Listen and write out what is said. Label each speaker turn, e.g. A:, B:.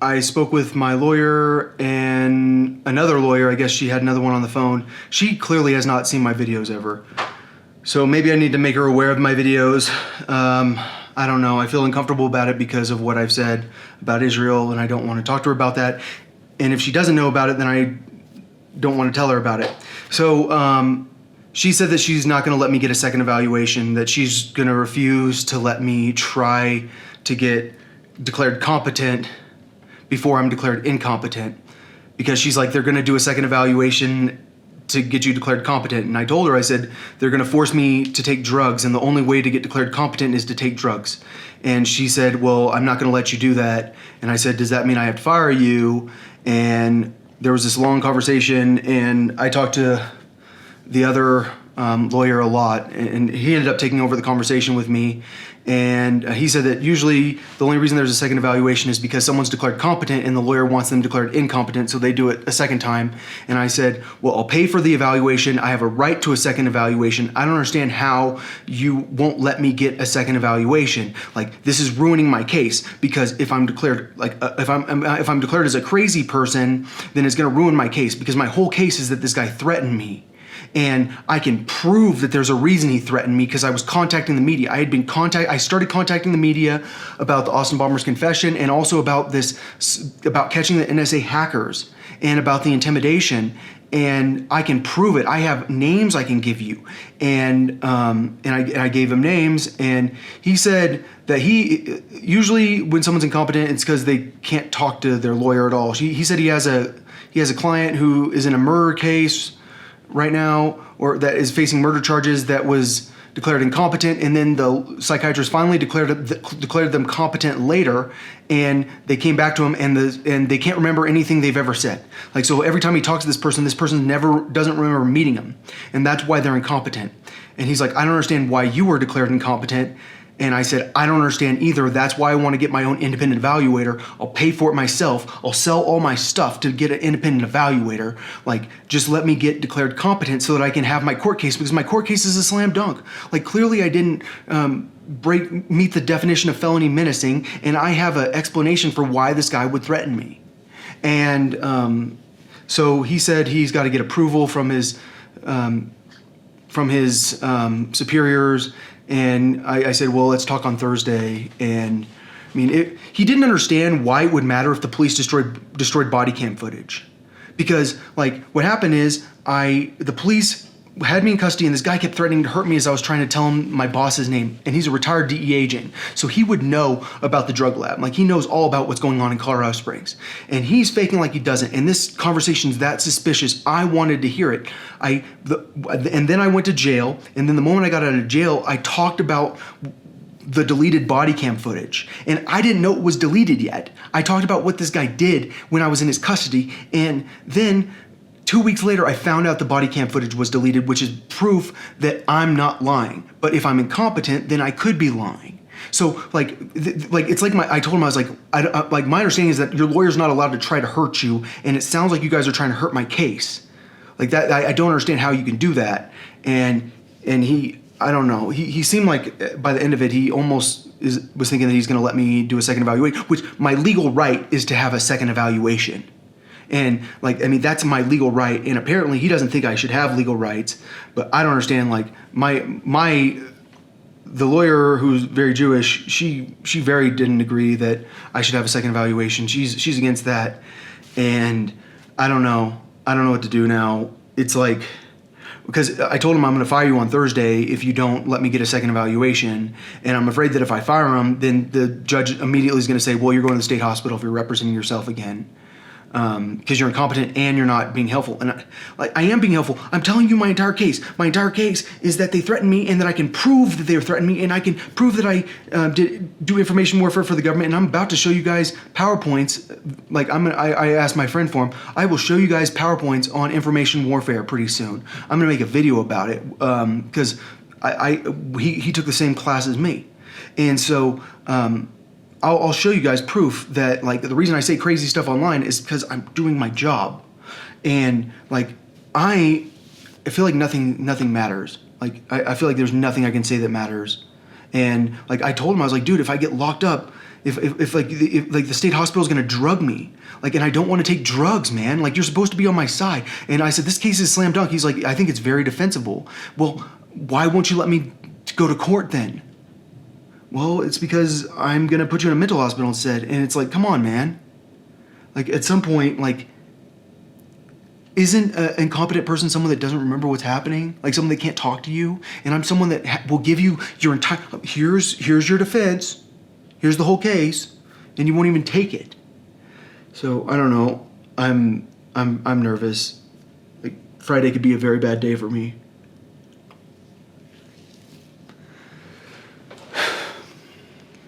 A: I spoke with my lawyer and another lawyer. I guess she had another one on the phone. She clearly has not seen my videos ever. So maybe I need to make her aware of my videos. I don't know. I feel uncomfortable about it because of what I've said about Israel, and I don't want to talk to her about that. And if she doesn't know about it, then I don't want to tell her about it. So she said that she's not going to let me get a second evaluation, that she's going to refuse to let me try to get declared competent before I'm declared incompetent, because she's like, they're going to do a second evaluation to get you declared competent. And I told her, I said, they're going to force me to take drugs, and the only way to get declared competent is to take drugs. And she said, well, I'm not going to let you do that. And I said, does that mean I have to fire you? And there was this long conversation, and I talked to the other lawyer a lot, and he ended up taking over the conversation with me. And he said that usually the only reason there's a second evaluation is because someone's declared competent and the lawyer wants them declared incompetent, so they do it a second time. And I said, well, I'll pay for the evaluation. I have a right to a second evaluation. I don't understand how you won't let me get a second evaluation. Like, this is ruining my case, because if I'm declared if I'm declared as a crazy person, then it's going to ruin my case, because my whole case is that this guy threatened me. And I can prove that there's a reason he threatened me, because I was contacting the media. I started contacting the media about the Austin Bomber's confession, and also about about catching the NSA hackers, and about the intimidation. And I can prove it. I have names I can give you. And I gave him names, and he said that he usually, when someone's incompetent, it's because they can't talk to their lawyer at all. He said he has a client who is in a murder case right now, or that is facing murder charges, that was declared incompetent, and then the psychiatrist finally declared them competent later, and they came back to him, and they can't remember anything they've ever said. Like, so every time he talks to this person doesn't remember meeting him, and that's why they're incompetent. And he's like, I don't understand why you were declared incompetent. And I said, I don't understand either. That's why I want to get my own independent evaluator. I'll pay for it myself. I'll sell all my stuff to get an independent evaluator. Like, just let me get declared competent so that I can have my court case, because my court case is a slam dunk. Like, clearly I didn't meet the definition of felony menacing, and I have an explanation for why this guy would threaten me. And so he said he's got to get approval from his superiors. And I said, well, let's talk on Thursday. And I mean, he didn't understand why it would matter if the police destroyed body cam footage. Because, like, what happened is the police had me in custody, and this guy kept threatening to hurt me as I was trying to tell him my boss's name. And he's a retired DEA agent, so he would know about the drug lab. Like, he knows all about what's going on in Colorado Springs. And he's faking like he doesn't. And this conversation's that suspicious. I wanted to hear it. And then I went to jail. And then the moment I got out of jail, I talked about the deleted body cam footage. And I didn't know it was deleted yet. I talked about what this guy did when I was in his custody. And then 2 weeks later, I found out the body cam footage was deleted, which is proof that I'm not lying. But if I'm incompetent, then I could be lying. So, it's like I told him, I was like, my understanding is that your lawyer's not allowed to try to hurt you, and it sounds like you guys are trying to hurt my case. Like that, I don't understand how you can do that. And he, I don't know. He seemed like by the end of it, he almost was thinking that he's going to let me do a second evaluation, which my legal right is to have a second evaluation. And that's my legal right. And apparently he doesn't think I should have legal rights, but I don't understand. Like, the lawyer, who's very Jewish, she very didn't agree that I should have a second evaluation. She's against that. And I don't know what to do now. It's like, because I told him I'm going to fire you on Thursday if you don't let me get a second evaluation. And I'm afraid that if I fire him, then the judge immediately is going to say, well, you're going to the state hospital if you're representing yourself again. Because you're incompetent and you're not being helpful. And I am being helpful. I'm telling you my entire case. My entire case is that they threatened me, and that I can prove that they threatened me, and I can prove that I did do information warfare for the government. And I'm about to show you guys PowerPoints. I asked my friend for them. I will show you guys PowerPoints on information warfare pretty soon. I'm gonna make a video about it because he took the same class as me, and so. I'll show you guys proof that, like, the reason I say crazy stuff online is because I'm doing my job. And, like, I feel like nothing matters. Like, I feel like there's nothing I can say that matters. And, like, I told him, I was like, dude, if I get locked up If like the state hospital is going to drug me, like, and I don't want to take drugs, man. Like, you're supposed to be on my side. And I said, this case is slam dunk. He's like, I think it's very defensible. Well, why won't you let me go to court then? Well, it's because I'm going to put you in a mental hospital instead. And it's like, come on, man. Like, at some point, like, isn't an incompetent person someone that doesn't remember what's happening? Like someone that can't talk to you? And I'm someone that will give you your entire, here's your defense, here's the whole case, and you won't even take it. So I don't know. I'm nervous. Like, Friday could be a very bad day for me.